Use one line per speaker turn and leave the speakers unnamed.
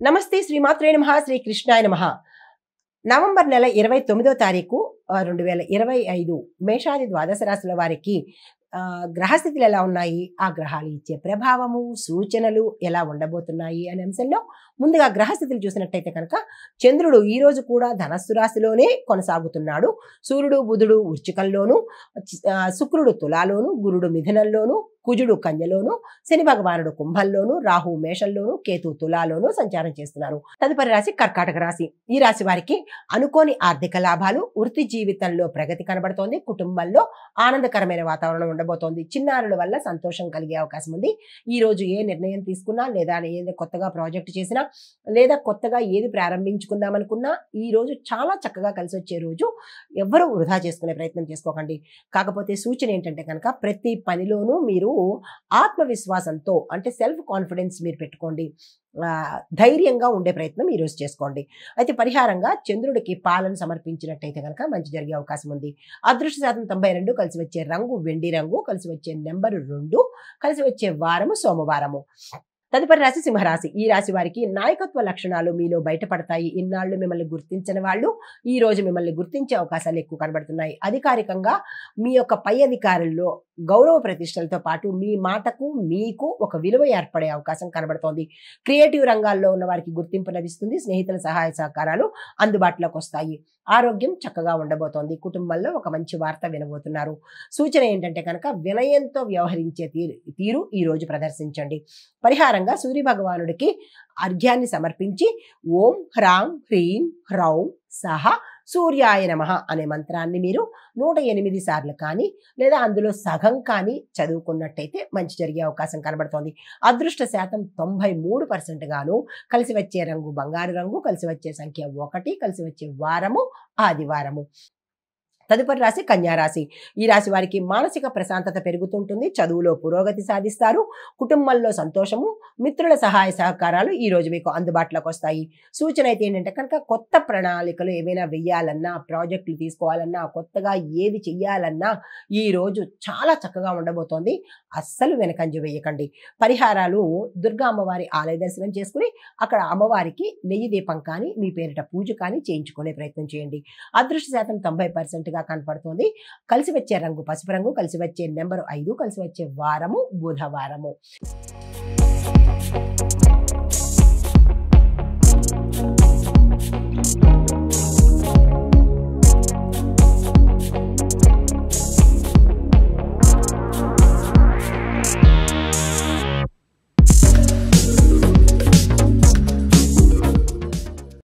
నమస్తే శ్రీమాత్రే నమః శ్రీ కృష్ణాయ నమః. నవంబర్ నెల 29వ తారీఖు 2025 మేషాది ద్వాదశ రాశుల వారికి గ్రహస్థితులు ఎలా ఉన్నాయి, ఆ గ్రహాలు ఇచ్చే ప్రభావము సూచనలు ఎలా ఉండబోతున్నాయి అనే అంశంలో ముందుగా గ్రహస్థితులు చూసినట్టయితే కనుక చంద్రుడు ఈ రోజు కూడా ధనస్సు రాశిలోనే కొనసాగుతున్నాడు. సూర్యుడు బుధుడు వృశ్చికంలోను, శుక్రుడు తులాలోను, గురుడు మిథునంలోను, కుజుడు కన్యలోను, శని భగవానుడు కుంభంలోను, రాహు మేషంలోను, కేతు తులాలోను సంచారం చేస్తున్నారు. తదుపరి రాశి కర్కాటక రాశి. ఈ రాశి వారికి అనుకోని ఆర్థిక లాభాలు, వృత్తి జీవితంలో ప్రగతి కనబడుతోంది. కుటుంబంలో ఆనందకరమైన వాతావరణం ఉండబోతోంది. చిన్నారుల వల్ల సంతోషం కలిగే అవకాశం ఉంది. ఈ రోజు ఏ నిర్ణయం తీసుకున్నా లేదా ఏదో కొత్తగా ప్రాజెక్ట్ చేసినా లేదా కొత్తగా ఏది ప్రారంభించుకుందాం అనుకున్నా ఈ రోజు చాలా చక్కగా కలిసి వచ్చే రోజు. ఎవ్వరూ వృధా చేసుకునే ప్రయత్నం చేసుకోకండి. కాకపోతే సూచన ఏంటంటే కనుక ప్రతి పనిలోనూ మీరు ఆత్మవిశ్వాసంతో అంటే సెల్ఫ్ కాన్ఫిడెన్స్ మీరు పెట్టుకోండి. ధైర్యంగా ఉండే ప్రయత్నం ఈరోజు చేసుకోండి. అయితే పరిహారంగా చంద్రుడికి పాలను సమర్పించినట్టయితే కనుక మంచి జరిగే అవకాశం ఉంది. అదృష్ట శాతం 92, కలిసి వచ్చే రంగు వెండి రంగు, కలిసి వచ్చే నెంబరు 2, కలిసి వచ్చే వారము సోమవారము. తదుపరి రాశి సింహరాశి. ఈ రాశి వారికి నాయకత్వ లక్షణాలు మీలో బయటపడతాయి. ఇన్నాళ్ళు మిమ్మల్ని గుర్తించిన వాళ్ళు ఈ రోజు మిమ్మల్ని గుర్తించే అవకాశాలు ఎక్కువ కనబడుతున్నాయి. అధికారికంగా మీ యొక్క పై అధికారుల్లో గౌరవ ప్రతిష్టలతో పాటు మీ మాటకు మీకు ఒక విలువ ఏర్పడే అవకాశం కనబడుతోంది. క్రియేటివ్ రంగాల్లో ఉన్న వారికి గుర్తింపు లభిస్తుంది. స్నేహితుల సహాయ సహకారాలు అందుబాటులోకి వస్తాయి. ఆరోగ్యం చక్కగా ఉండబోతోంది. కుటుంబంలో ఒక మంచి వార్త వినబోతున్నారు. సూచన ఏంటంటే కనుక వినయంతో వ్యవహరించే తీరు ఈ రోజు ప్రదర్శించండి. పరిహారంగా సూర్య భగవానుడికి అర్ఘ్యాన్ని సమర్పించి ఓం హ్రాం హ్రీం హ్రౌం సహ సూర్యాయ నమః అనే మంత్రాన్ని మీరు 108 సార్లు కానీ లేదా అందులో సగం కానీ చదువుకున్నట్టయితే మంచి జరిగే అవకాశం కనబడుతోంది. అదృష్ట శాతం 93% గాను, కలిసి వచ్చే రంగు బంగారు రంగు, కలిసి వచ్చే సంఖ్య 1, కలిసి వచ్చే వారము ఆదివారము. తదుపరి రాశి కన్యారాశి. ఈ రాశి వారికి మానసిక ప్రశాంతత పెరుగుతుంటుంది. చదువులో పురోగతి సాధిస్తారు. కుటుంబంలో సంతోషము, మిత్రుల సహాయ సహకారాలు ఈ రోజు మీకు అందుబాటులోకి వస్తాయి. సూచన అయితే ఏంటంటే కనుక కొత్త ప్రణాళికలు ఏమైనా వెయ్యాలన్నా, ప్రాజెక్టులు తీసుకోవాలన్నా, కొత్తగా ఏది చెయ్యాలన్నా ఈ రోజు చాలా చక్కగా ఉండబోతోంది. అస్సలు వెనకంజ వేయకండి. పరిహారాలు దుర్గా అమ్మవారి ఆలయ దర్శనం చేసుకుని అక్కడ అమ్మవారికి నెయ్యి దీపం కానీ మీ పేరిట పూజ కానీ చేయించుకునే ప్రయత్నం చేయండి. అదృష్ట శాతం 90% కనపడుతుంది. కలిసి వచ్చే రంగు పసుపు రంగు, కలిసి వచ్చే నెంబరు 5, కలిసి వచ్చే వారము బుధవారము.